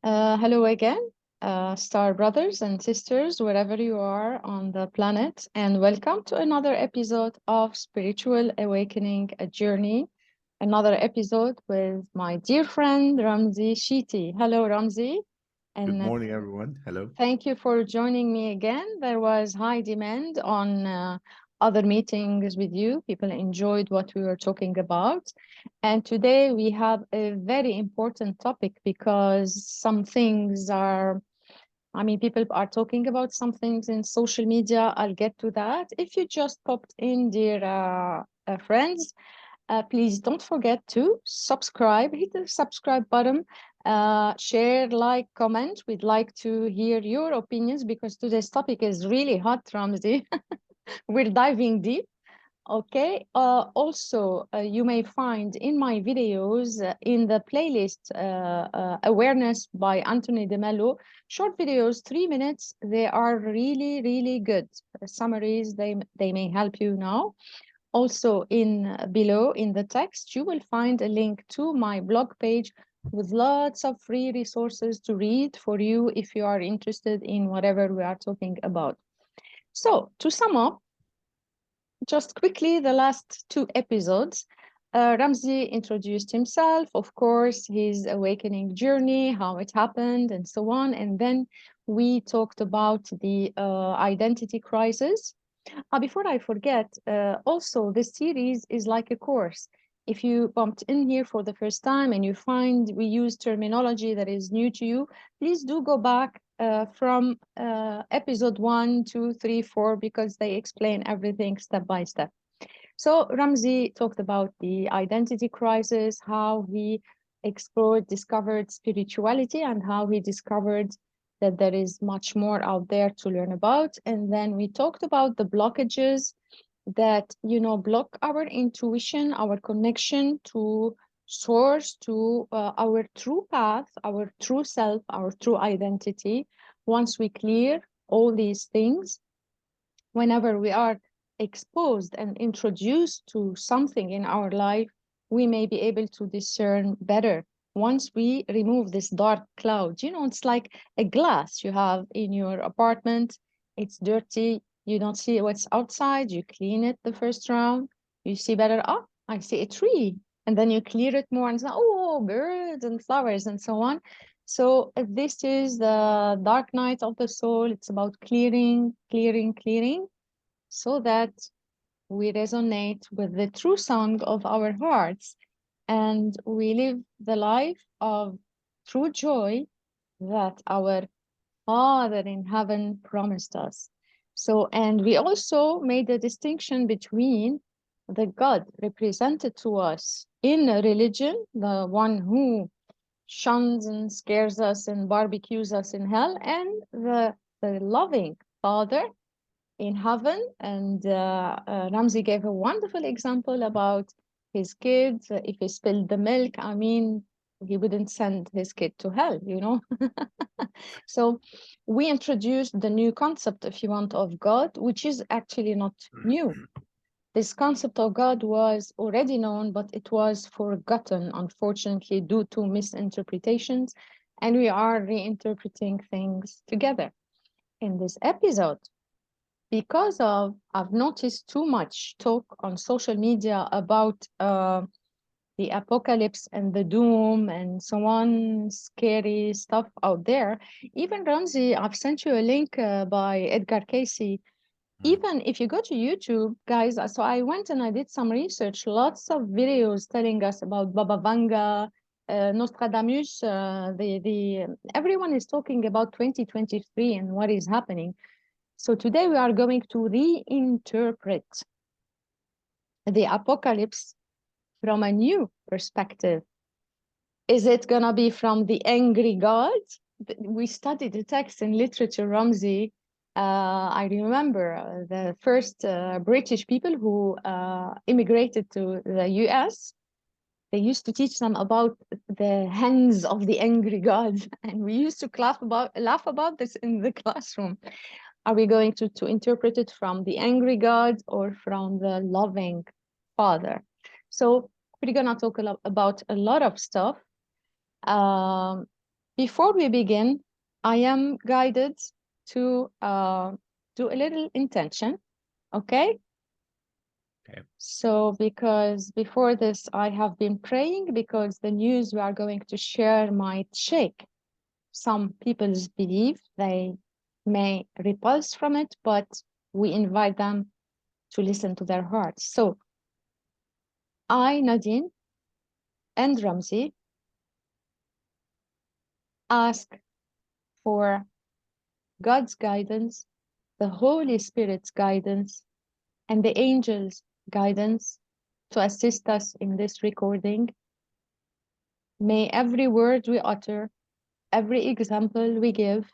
Hello again, star brothers and sisters, wherever you are on the planet, and welcome to another episode of Spiritual Awakening, a Journey. Another episode with my dear friend Ramzi Cheety. Hello, Ramzi, Good and morning, everyone. Hello. thank you for joining me again. There was high demand on other meetings with you. People enjoyed what we were talking about. And today we have a very important topic because some things are, people are talking about some things in social media. I'll get to that. If you just popped in, dear friends, please don't forget to subscribe, hit the subscribe button, share, like, comment. We'd like to hear your opinions because today's topic is really hot, Ramzi. We're diving deep. Okay. Also, you may find in my videos in the playlist Awareness by Anthony de Mello, short videos, 3 minutes. They are really, really good. Summaries, they may help you now. Also, in below in the text, you will find a link to my blog page with lots of free resources to read for you if you are interested in whatever we are talking about. So, to sum up, just quickly, the last two episodes, Ramzi introduced himself, of course, his awakening journey, how it happened, and so on. And then we talked about the identity crisis. Before I forget, also this series is like a course. If you bumped in here for the first time and you find we use terminology that is new to you, please do go back from episode 1, 2, 3, 4, because they explain everything step by step. So Ramzi talked about the identity crisis, how he explored, discovered spirituality, and how he discovered that there is much more out there to learn about. And then we talked about the blockages that, block our intuition, our connection to source, to our true path, our true self, our true identity. Once we clear all these things, whenever we are exposed and introduced to something in our life, we may be able to discern better. Once we remove this dark cloud, it's like a glass you have in your apartment. It's dirty. You don't see what's outside. You clean it the first round. You see better. Oh, I see a tree. And then you clear it more and say, oh, birds and flowers and so on. So this is the dark night of the soul. It's about clearing, clearing, clearing, so that we resonate with the true song of our hearts and we live the life of true joy that our Father in heaven promised us. So, and we also made a distinction between the God represented to us in a religion, the one who shuns and scares us and barbecues us in hell, and the loving Father in heaven. And Ramzi gave a wonderful example about his kids. If he spilled the milk, he wouldn't send his kid to hell. So we introduced the new concept, if you want, of God, which is actually not new. This concept of God was already known, but it was forgotten, unfortunately, due to misinterpretations. And we are reinterpreting things together in this episode. Because of, I've noticed too much talk on social media about the apocalypse and the doom and so on, scary stuff out there. Even Ramzi, I've sent you a link by Edgar Casey. Mm. Even if you go to YouTube, guys, so I went and I did some research, lots of videos telling us about Baba Vanga, Nostradamus, everyone is talking about 2023 and what is happening. So today we are going to reinterpret the apocalypse from a new perspective. Is it going to be from the angry God? We studied the text in literature, Ramzi. I remember the first British people who immigrated to the US. They used to teach them about the hands of the angry God, and we used to laugh about this in the classroom. Are we going to interpret it from the angry God or from the loving Father? So we're gonna talk about a lot of stuff, um, before we begin, I am guided to do a little intention, okay? Okay. So because before this, I have been praying because the news we are going to share might shake some people's belief. They may repulse from it, but we invite them to listen to their hearts. So I, Nadine, and Ramzi ask for God's guidance, the Holy Spirit's guidance, and the angels' guidance to assist us in this recording. May every word we utter, every example we give,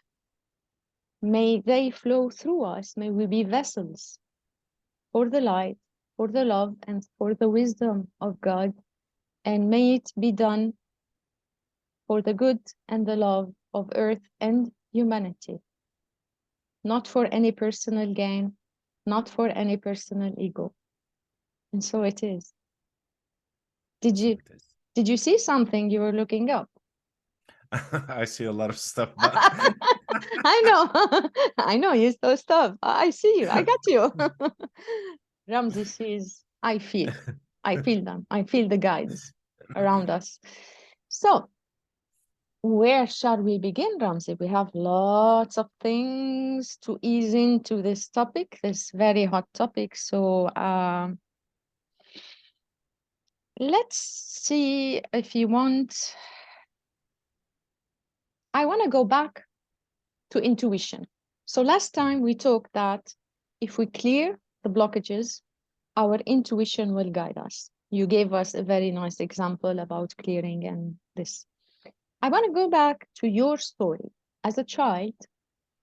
may they flow through us. May we be vessels for the light, for the love, and for the wisdom of God. And may it be done for the good and the love of earth and humanity, not for any personal gain, not for any personal ego. And so it is. Did So you it is. did you see something you were looking up? I see a lot of stuff, but I know. I know you saw stuff. I see you. I got you. Ramzi sees. I feel. I feel them. I feel the guides around us. So, where shall we begin, Ramzi? We have lots of things to ease into this topic, this very hot topic. So, let's see if you want. I want to go back to intuition. So last time we talked that if we clear the blockages, our intuition will guide us. You gave us a very nice example about clearing and this. I want to go back to your story as a child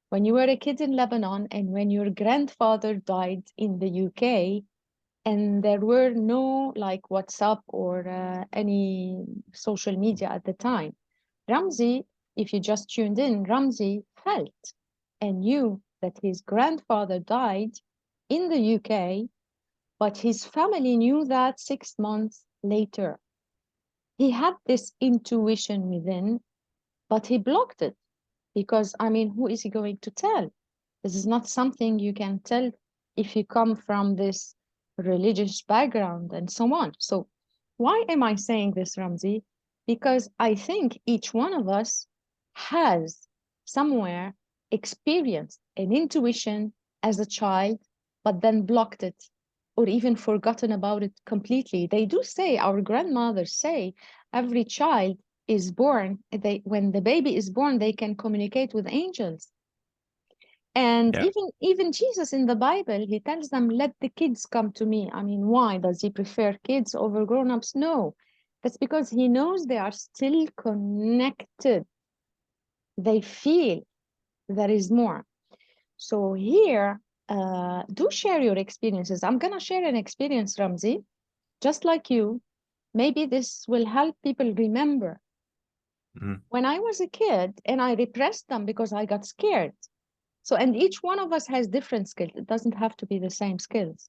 when you were a kid in Lebanon and when your grandfather died in the UK and there were no like WhatsApp or any social media at the time. Ramzi, if you just tuned in, Ramzi felt and knew that his grandfather died in the UK, but his family knew that 6 months later. He had this intuition within, but he blocked it because, I mean, who is he going to tell? This is not something you can tell if you come from this religious background and so on. So, why am I saying this, Ramzi? Because I think each one of us has somewhere experienced an intuition as a child, but then blocked it or even forgotten about it completely. They do say, our grandmothers say, every child is born, when the baby is born, they can communicate with angels. And yeah, even Jesus in the Bible, he tells them, let the kids come to me. I mean, why? Does he prefer kids over grown-ups? No. That's because he knows they are still connected. They feel there is more. So here, do share your experiences. I'm going to share an experience, Ramzi, just like you. Maybe this will help people remember. When I was a kid and I repressed them because I got scared. So, and each one of us has different skills. It doesn't have to be the same skills.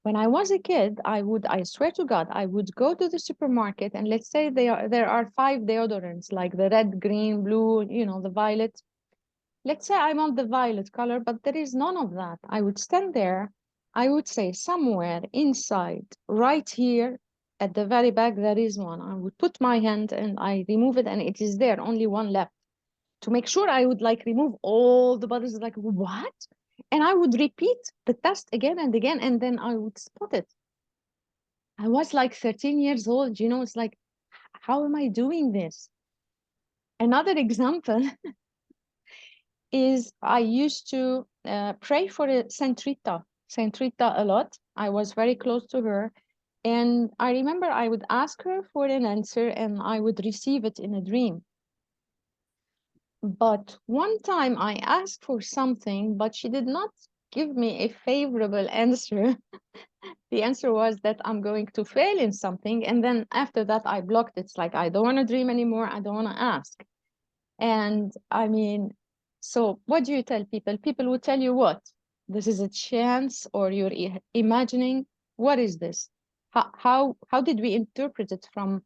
When I was a kid, I swear to God, I would go to the supermarket and let's say there are 5 deodorants, like the red, green, blue, the violet. Let's say I want the violet color, but there is none of that. I would stand there. I would say somewhere inside, right here at the very back, there is one. I would put my hand and I remove it and it is there, only one left. To make sure, I would like remove all the buttons, like, what? And I would repeat the test again and again, and then I would spot it. I was like 13 years old, it's like, how am I doing this? Another example is I used to pray for Saint Rita a lot. I was very close to her. And I remember I would ask her for an answer and I would receive it in a dream. But one time I asked for something, but she did not give me a favorable answer. The answer was that I'm going to fail in something. And then after that, I blocked it. It's like, I don't want to dream anymore. I don't want to ask. And I mean, so what do you tell people? People will tell you what? This is a chance, or you're imagining. What is this? How did we interpret it from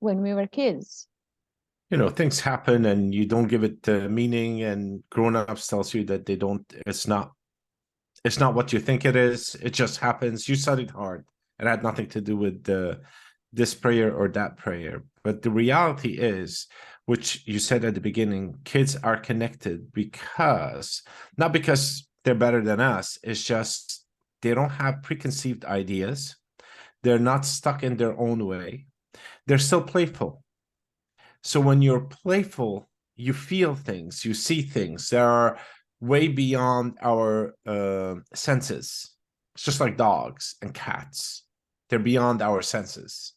when we were kids? things happen and you don't give it meaning, and grown-ups tells you that it's not what you think it is. It just happens. You studied hard. It had nothing to do with this prayer or that prayer. But the reality is, which you said at the beginning, kids are connected not because they're better than us. It's just they don't have preconceived ideas. They're not stuck in their own way. They're still playful. So when you're playful, you feel things, you see things that are way beyond our senses. It's just like dogs and cats. They're beyond our senses.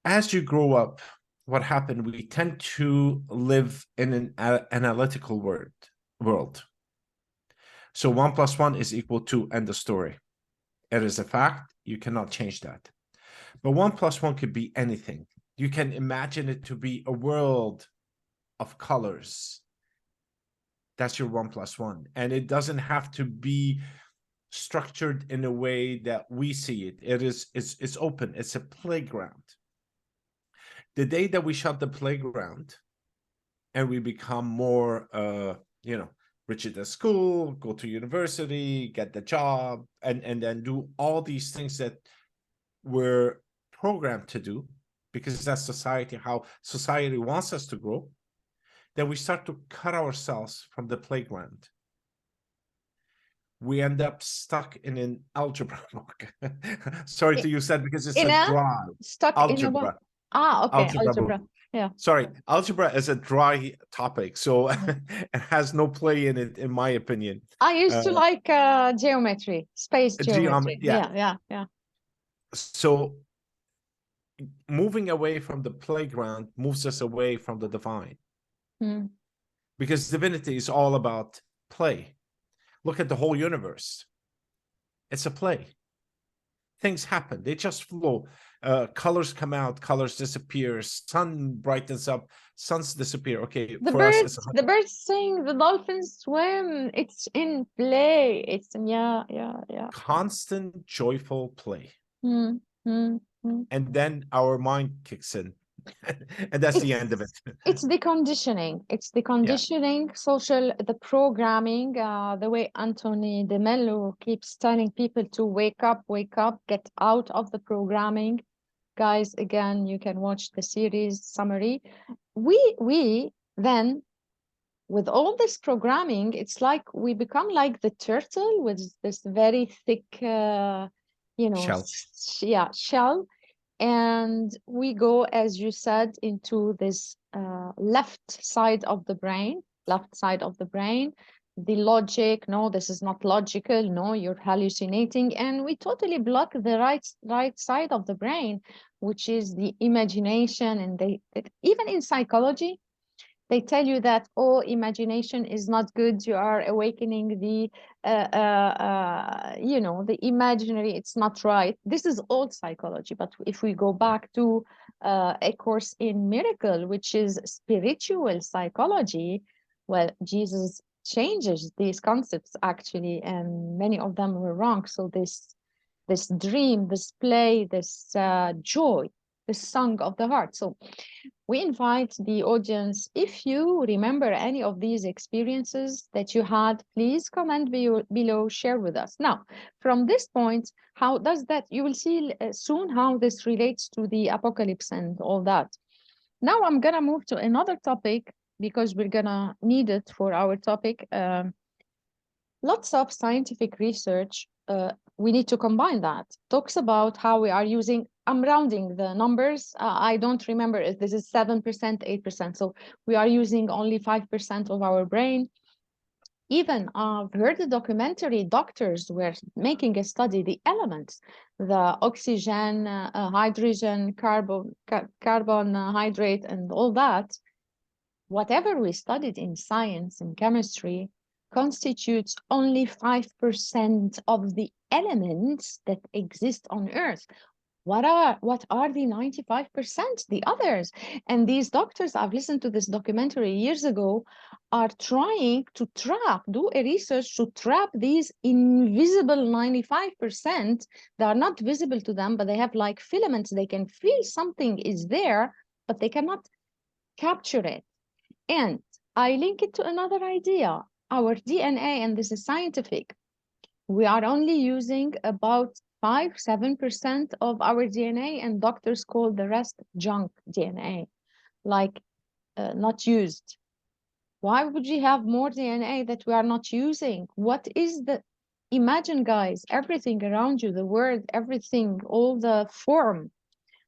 As you grow up, what happened? We tend to live in an analytical world. So 1 + 1 is equal to end of story. It is a fact. You cannot change that. But 1 + 1 could be anything. You can imagine it to be a world of colors. That's your 1 + 1. And it doesn't have to be structured in a way that we see it. It's open. It's a playground. The day that we shut the playground and we become more rigid at school, go to university, get the job, and then do all these things that we're programmed to do, because that's how society wants us to grow, then we start to cut ourselves from the playground. We end up stuck in an algebra book. Sorry to use that because it's a dry algebra. Okay, algebra. Yeah. Sorry, algebra is a dry topic, so it has no play in it, in my opinion. I used to like geometry, space geometry. Yeah. So moving away from the playground moves us away from the divine. Because divinity is all about play. Look at the whole universe. It's a play. Things happen. They just flow. Colors come out, colors disappear. Sun brightens up, suns disappear. Okay, the birds sing, the dolphins swim. It's in play. It's yeah. Constant joyful play. And then our mind kicks in. And that's the end of it. It's the conditioning. It's the conditioning, social, the programming, the way Anthony de Mello keeps telling people to wake up, get out of the programming. Guys, again, you can watch the series summary. We then, with all this programming, it's like we become like the turtle with this very thick, shell. And we go, as you said, into this left side of the brain. The logic, no, this is not logical, no, you're hallucinating. And we totally block the right side of the brain, which is the imagination. And even in psychology, they tell you that, oh, imagination is not good. You are awakening the imaginary. It's not right. This is old psychology. But if we go back to A Course in Miracle, which is spiritual psychology, well, Jesus changes these concepts actually, and many of them were wrong. So this dream, this play, this joy, this song of the heart. So we invite the audience, if you remember any of these experiences that you had, please comment below, share with us. Now, from this point, how does that, you will see soon how this relates to the apocalypse and all that. Now I'm gonna move to another topic because we're gonna need it for our topic. Lots of scientific research, we need to combine that, talks about how we are using, I'm rounding the numbers. I don't remember if this is 7%, 8%. So we are using only 5% of our brain. Even I've heard the documentary, doctors were making a study, the elements, the oxygen, hydrogen, carbon hydrate, and all that. Whatever we studied in science and chemistry constitutes only 5% of the elements that exist on Earth. What are the 95%, the others? And these doctors, I've listened to this documentary years ago, are trying to do a research to trap these invisible 95% that are not visible to them, but they have like filaments. They can feel something is there, but they cannot capture it. And I link it to another idea. Our DNA, and this is scientific, we are only using about 5-7% of our DNA, and doctors call the rest junk DNA, like not used. Why would we have more DNA that we are not using? What is the, imagine guys, everything around you, the word, everything, all the form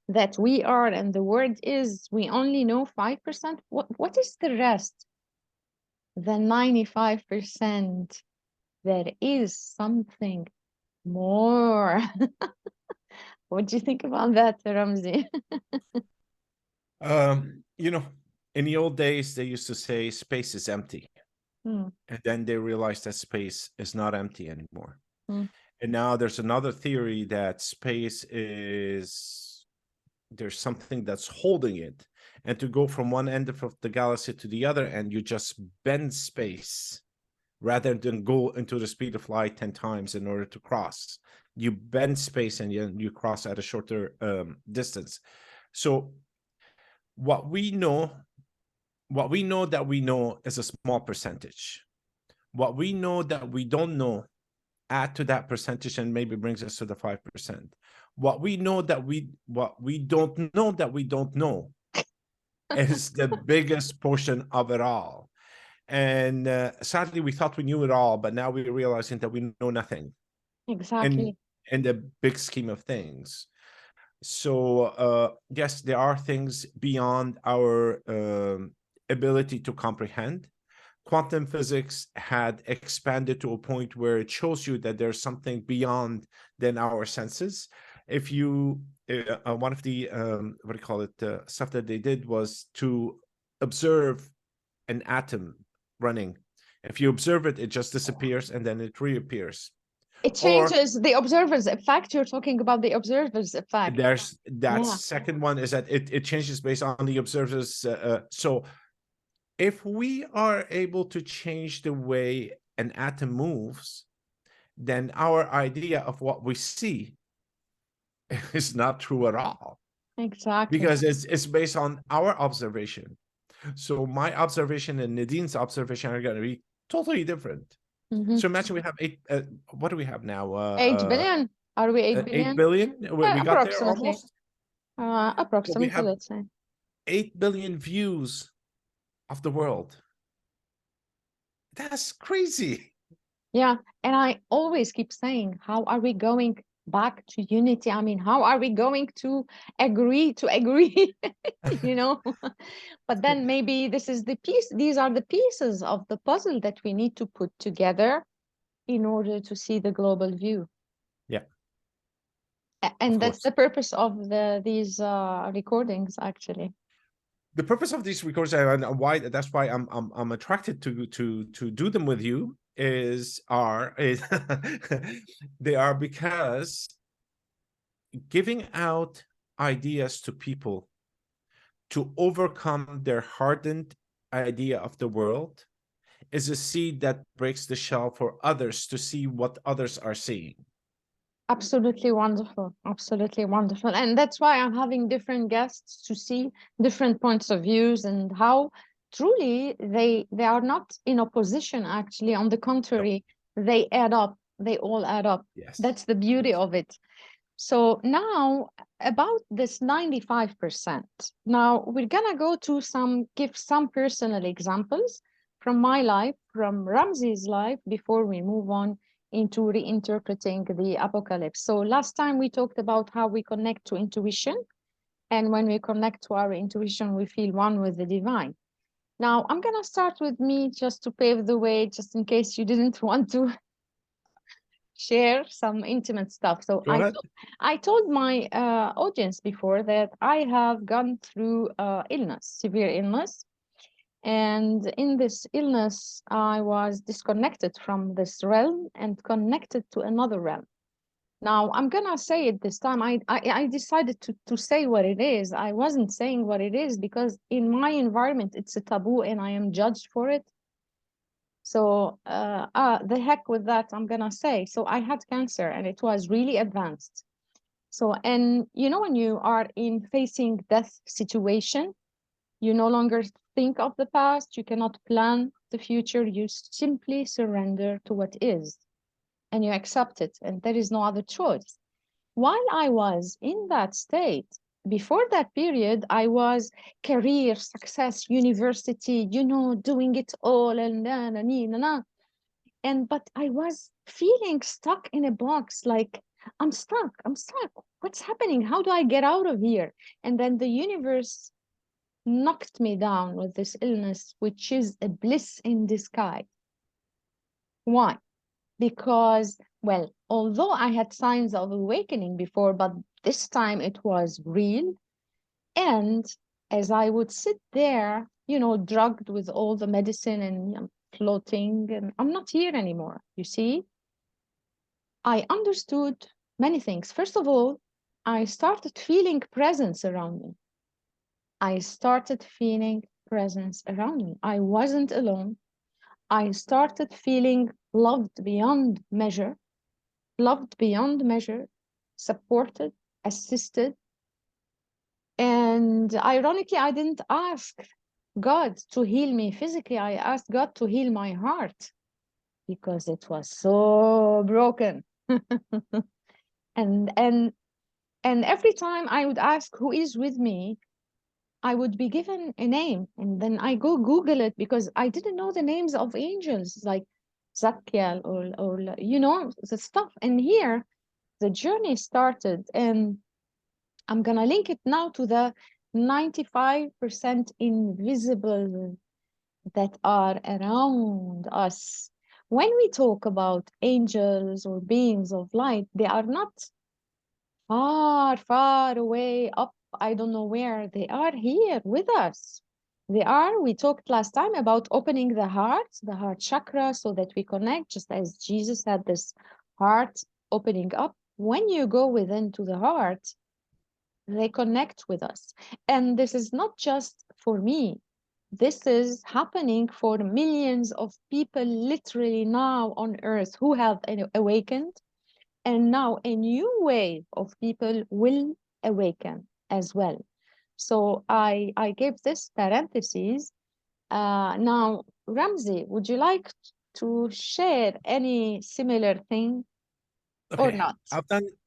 that we are and the word is, we only know 5%. What is the rest? The 95%. There is something more. What do you think about that, Ramzi? You know, in the old days, they used to say space is empty. Hmm, And then they realized that space is not empty anymore. hmm. And now there's another theory that space is, there's something that's holding it. And to go from one end of the galaxy to the other, and you just bend space rather than go into the speed of light 10 times in order to cross. You bend space and you cross at a shorter distance. So what we know that we know is a small percentage. What we know that we don't know, add to that percentage and maybe brings us to the 5%. What we don't know that we don't know is the biggest portion of it all. And sadly, we thought we knew it all, but now we're realizing that we know nothing in Exactly. the big scheme of things. So yes, there are things beyond our ability to comprehend. Quantum physics had expanded to a point where it shows you that there's something beyond than our senses. If you one of the what do you call it, stuff that they did was to observe an atom running. If you observe it, it just disappears and then it reappears. It Or changes the observer's effect. You're talking about the observer's effect. there's that Yeah, second one is that it changes based on the observer's. So if we are able to change the way an atom moves, then our idea of what we see is not true at all, exactly. because it's based on our observation. So my observation and Nadine's observation are going to be totally different. Mhm. So imagine we have what do we have now? 8 billion. Are we 8 8 billion? billion. We got there Approximately. almost. So we Approximately, have let's say. 8 billion views of the world. That's crazy. Yeah, and I always keep saying, how are we going back to unity? I mean, how are we going to agree to agree? You know? But then maybe this is the piece, these are the pieces of the puzzle that we need to put together in order to see the global view. Yeah, of And that's course. the purpose of these recordings, actually. The purpose of these recordings, and why that's why I'm attracted to do them with you is they are because giving out ideas to people to overcome their hardened idea of the world is a seed that breaks the shell for others to see what others are seeing. Absolutely wonderful. Absolutely wonderful. And that's why I'm having different guests to see different points of views and how truly they are not in opposition, actually. On the No. contrary, they add up. They all add up. Yes. That's the beauty Yes. of it. So now about this 95%. Now we're gonna go to give some personal examples from my life, from Ramzi's life, before we move on into reinterpreting the apocalypse. So last time we talked about how we connect to intuition, and when we connect to our intuition, we feel one with the divine. Now I'm gonna start with me just to pave the way, just in case you didn't want to share some intimate stuff. So Go ahead. I told my audience before that I have gone through illness, severe illness. And in this illness, I was disconnected from this realm and connected to another realm. Now, I'm gonna say it this time. I decided to say what it is. I wasn't saying what it is because in my environment, it's a taboo and I am judged for it. So the heck with that, I'm gonna say. So I had cancer and it was really advanced. So, and you know, when you are in facing death situation, You no longer think of the past. You cannot plan the future. You simply surrender to what is and you accept it. And there is no other choice. While I was in that state, before that period, I was career, success, university, doing it all and na. But I was feeling stuck in a box, like I'm stuck, I'm stuck. What's happening? How do I get out of here? And then the universe knocked me down with this illness, which is a bliss in disguise. Why? Because, well, although I had signs of awakening before, but this time it was real. And as I would sit there, drugged with all the medicine and floating, and I'm not here anymore, you see, I understood many things. First of all, I started feeling presence around me. I started feeling presence around me. I wasn't alone. I started feeling loved beyond measure, supported, assisted. And ironically, I didn't ask God to heal me physically. I asked God to heal my heart because it was so broken. and and and every time I would ask who is with me, I would be given a name, and then I go Google it because I didn't know the names of angels like Zakiel or the stuff. And here the journey started, and I'm gonna link it now to the 95% invisible that are around us. When we talk about angels or beings of light, they are not far, far away up, I don't know where. They are here with us. We talked last time about opening the heart chakra, so that we connect, just as Jesus had this heart opening up. When you go within to the heart, they connect with us. And this is not just for me. This is happening for millions of people literally now on earth who have awakened. And now a new wave of people will awaken as well. So I gave this parentheses. Now, Ramzi, would you like to share any similar thing or Okay, not?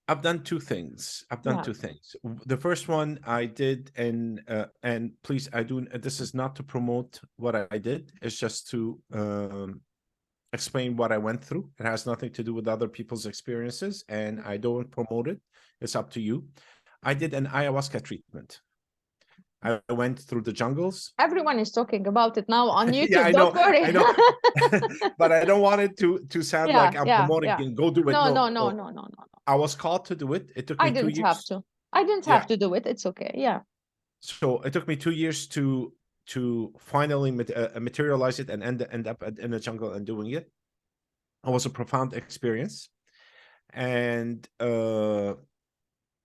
I've done two things. I've done Yeah. two things. The first one I did, and please, I do. This is not to promote what I did. It's just to explain what I went through. It has nothing to do with other people's experiences, and I don't promote it. It's up to you. I did an ayahuasca treatment. I went through the jungles. Everyone is talking about it now on Yeah, YouTube. Don't worry. I know, but I don't want it to sound Yeah, like I'm yeah, promoting yeah. it. Go do it. No, no, No, no, no. no, no, no. I was called to do it. It took I me two didn't have years. to. I didn't Yeah. have to do it. It's okay. Yeah. So it took me 2 years to finally materialize it and end up in the jungle and doing it. It was a profound experience, and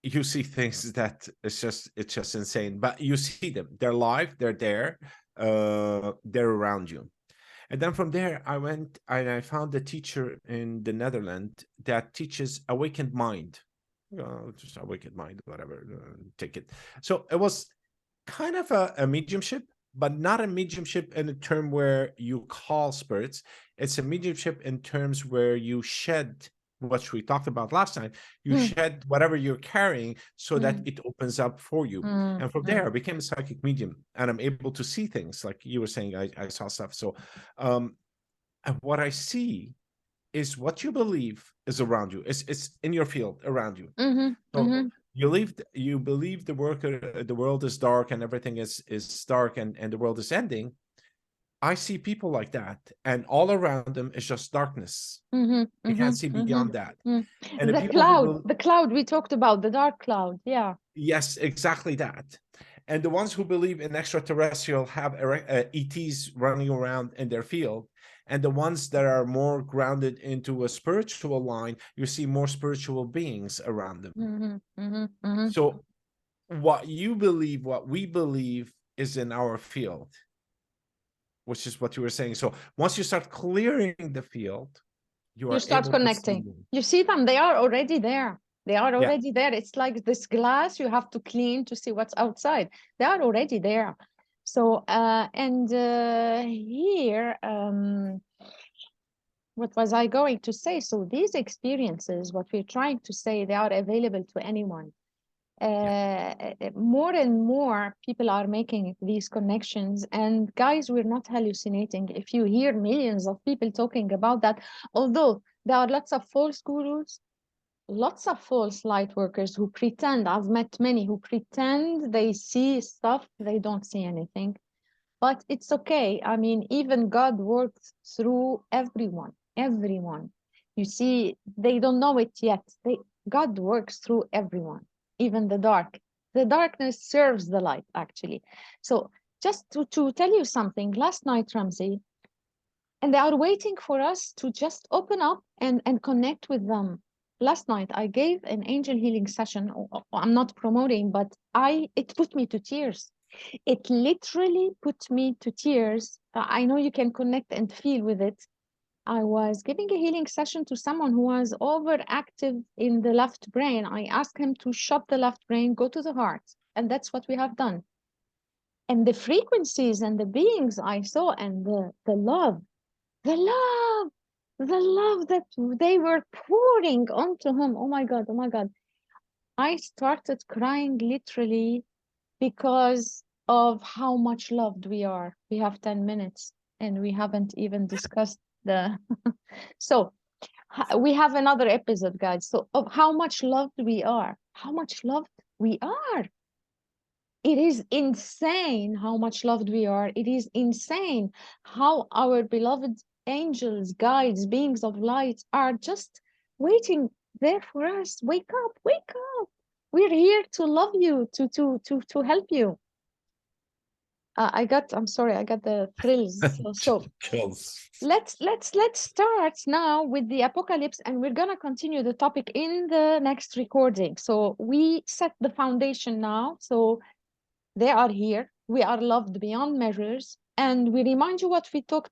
you see things that it's just insane. But you see them; they're live, they're there, they're around you. And then from there, I went and I found a teacher in the Netherlands that teaches awakened mind. Just awakened mind, whatever, take it. So it was kind of a mediumship, but not a mediumship in a term where you call spirits. It's a mediumship in terms where you shed what we talked about last time. You shed whatever you're carrying so that it opens up for you. And from there, I became a psychic medium, and I'm able to see things like you were saying. I saw stuff. So, and what I see is what you believe is around you. It's in your field around you. So you believe the world is dark and everything is dark and the world is ending. I see people like that, and all around them is just darkness. You can't see beyond that. And the people who The cloud we talked about, the dark cloud. Yeah. yes, exactly that. And the ones who believe in extraterrestrial have ETs running around in their field. And the ones that are more grounded into a spiritual line, you see more spiritual beings around them. So what you believe, what we believe is in our field, which is what you were saying. So once you start clearing the field, you You are start able to see connecting. them. You see them, they are already there. They are Yeah. already there. It's like this glass you have to clean to see what's outside. They are already there. So, here, what was I going to say? So these experiences, what we're trying to say, they are available to anyone. More and more people are making these connections. And guys, we're not hallucinating. If you hear millions of people talking about that, although there are lots of false gurus, lots of false light workers who pretend, I've met many who pretend they see stuff, they don't see anything. But it's okay. I mean, even God works through everyone, everyone. You see, they don't know it yet. God works through everyone, even the dark. The darkness serves the light, actually. So just to tell you something, last night, Ramzi, and they are waiting for us to just open up and connect with them. Last night, I gave an angel healing session. I'm not promoting, but it put me to tears. It literally put me to tears. I know you can connect and feel with it. I was giving a healing session to someone who was overactive in the left brain. I asked him to shut the left brain, go to the heart. And that's what we have done. And the frequencies and the beings I saw, and the love, the love, the love that they were pouring onto him. Oh my God, oh my God. I started crying literally because of how much loved we are. We have 10 minutes and we haven't even discussed the. So we have another episode, guys. So, of how much loved we are, how much loved we are. It is insane how much loved we are. It is insane how our beloved angels, guides, beings of light are just waiting there for us. Wake up, wake up. We're here to love you, to help you. I'm sorry, I got the thrills. So Chills. let's start now with the apocalypse, and we're gonna continue the topic in the next recording. So we set the foundation now. So they are here. We are loved beyond measures. And we remind you what we talked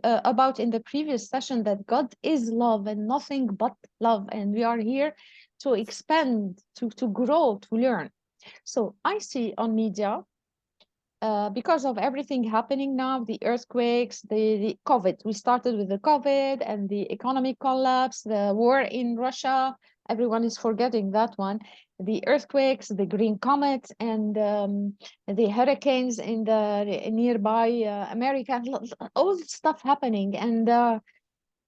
about in the previous session, that God is love and nothing but love. And we are here to expand, to grow, to learn. So I see on media, because of everything happening now, the earthquakes, the COVID. We started with the COVID and the economic collapse, the war in Russia. Everyone is forgetting that one. The earthquakes, the green comet, and the hurricanes in the nearby America. All stuff happening. And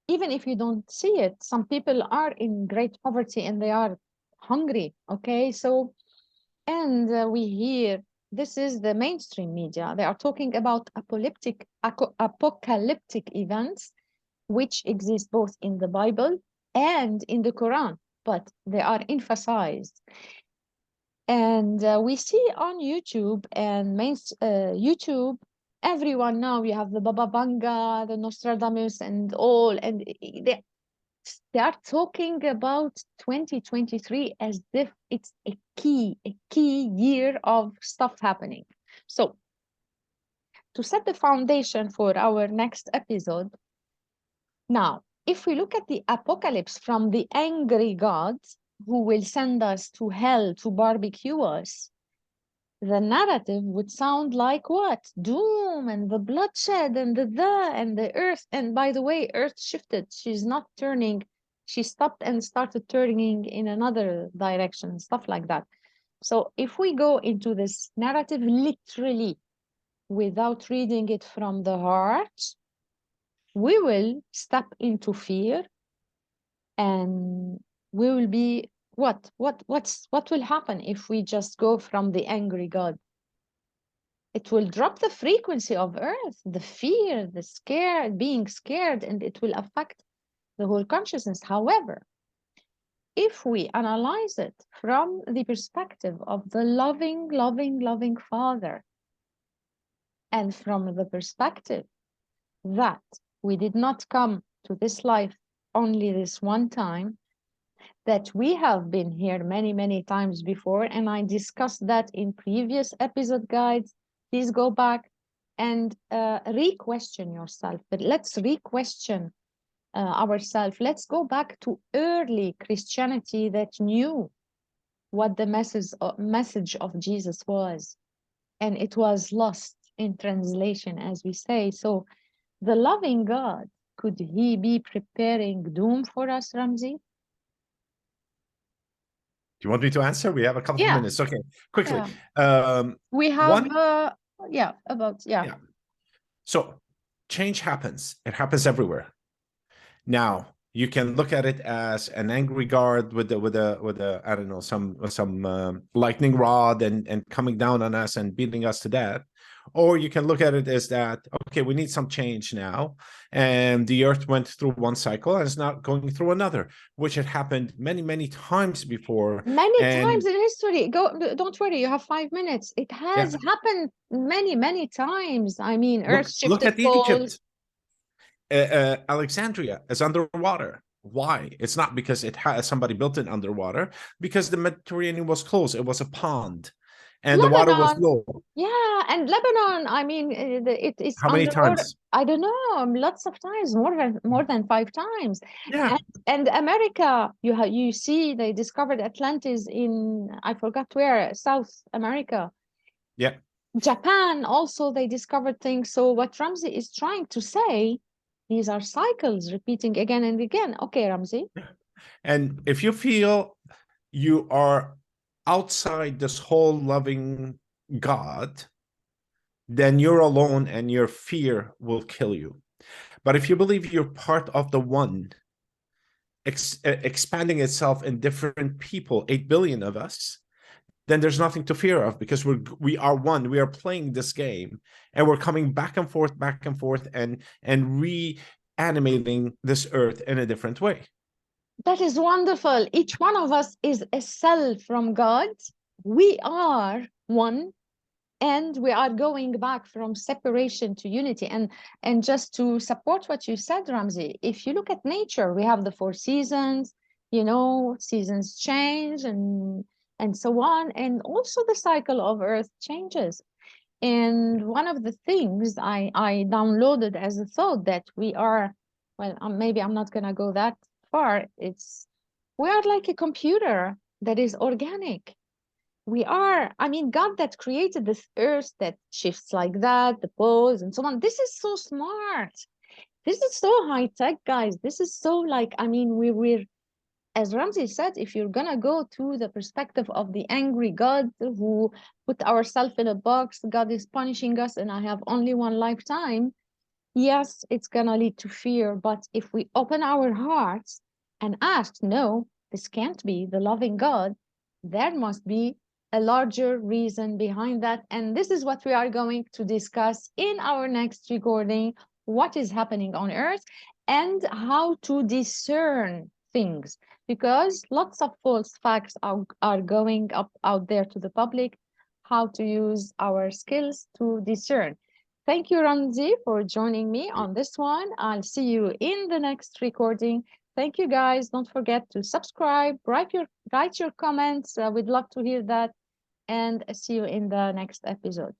even if you don't see it, some people are in great poverty and they are hungry. Okay, so and we hear, this is the mainstream media. They are talking about apocalyptic events, which exist both in the Bible and in the Quran, but they are emphasized. And we see on YouTube and YouTube, everyone now, you have the Baba Vanga, the Nostradamus, and all, and they are talking about 2023 as if it's a key year of stuff happening. So to set the foundation for our next episode, now, if we look at the apocalypse from the angry God who will send us to hell to barbecue us, the narrative would sound like what? Doom and the bloodshed and the earth. And by the way, earth shifted. She's not turning. She stopped and started turning in another direction, stuff like that. So if we go into this narrative literally without reading it from the heart, we will step into fear, and we will be what will happen if we just go from the angry God? It will drop the frequency of earth, the fear, the scare, being scared, and it will affect the whole consciousness. However, if we analyze it from the perspective of the loving Father, and from the perspective that we did not come to this life only this one time, that we have been here many times before, and I discussed that in previous episode guides. Please go back and re-question yourself. But let's re-question ourselves. Let's go back to early Christianity that knew what the message of Jesus was, and it was lost. in translation, as we say. So the loving God, could he be preparing doom for us, Ramzi? Do you want me to answer? We have a couple of Yeah, minutes. Okay, quickly. yeah. We have, One, yeah, about, yeah. yeah. So change happens. It happens everywhere. Now you can look at it as an angry God with a I don't know, some lightning rod and coming down on us and beating us to death, or you can look at it as that, okay, we need some change now, and the earth went through one cycle and it's not going through another, which had happened many times before. Many And times in history. Don't worry, you have 5 minutes. It yeah, has happened many times. I mean, Earth look shifted at poles. Egypt. Alexandria is underwater. Why? It's not because it has somebody built it underwater, because the Mediterranean was closed. It was a pond, and the water was Lebanon, low. yeah, and Lebanon. I mean, it is How many underwater. times? I don't know, lots of times, more than 5 times. Yeah, And America, you see, they discovered Atlantis in, I forgot where, South America. yeah. Japan also, they discovered things. So what Ramzi is trying to say, these are cycles repeating again and again. Okay, Ramzi. And if you feel you are outside this whole loving God, then you're alone and your fear will kill you. But if you believe you're part of the one, expanding itself in different people, 8 billion of us, then there's nothing to fear of, because we are one. We are playing this game, and we're coming back and forth, and reanimating this earth in a different way. That is wonderful. Each one of us is a cell from God. We are one, and we are going back from separation to unity. And just to support what you said, Ramzi, if you look at nature, we have the 4 seasons, seasons change and so on. And also the cycle of Earth changes. And one of the things I downloaded as a thought that we are, well, maybe I'm not going to go that far. We are like a computer that is organic. We are, I mean, God that created this earth that shifts like that, the poles and so on. This is so smart. This is so high tech, guys. This is so like, I mean, we're, as Ramsey said, if you're gonna go to the perspective of the angry God who put ourselves in a box, God is punishing us, and I have only one lifetime. Yes, it's gonna lead to fear. But if we open our hearts and ask, no, this can't be the loving God, there must be a larger reason behind that. And this is what we are going to discuss in our next recording: what is happening on Earth and how to discern things, because lots of false facts are going up out there to the public. How to use our skills to discern. Thank you, Ramzi, for joining me on this one. I'll see you in the next recording. Thank you, guys. Don't forget to subscribe, write your comments. We'd love to hear that, and see you in the next episode.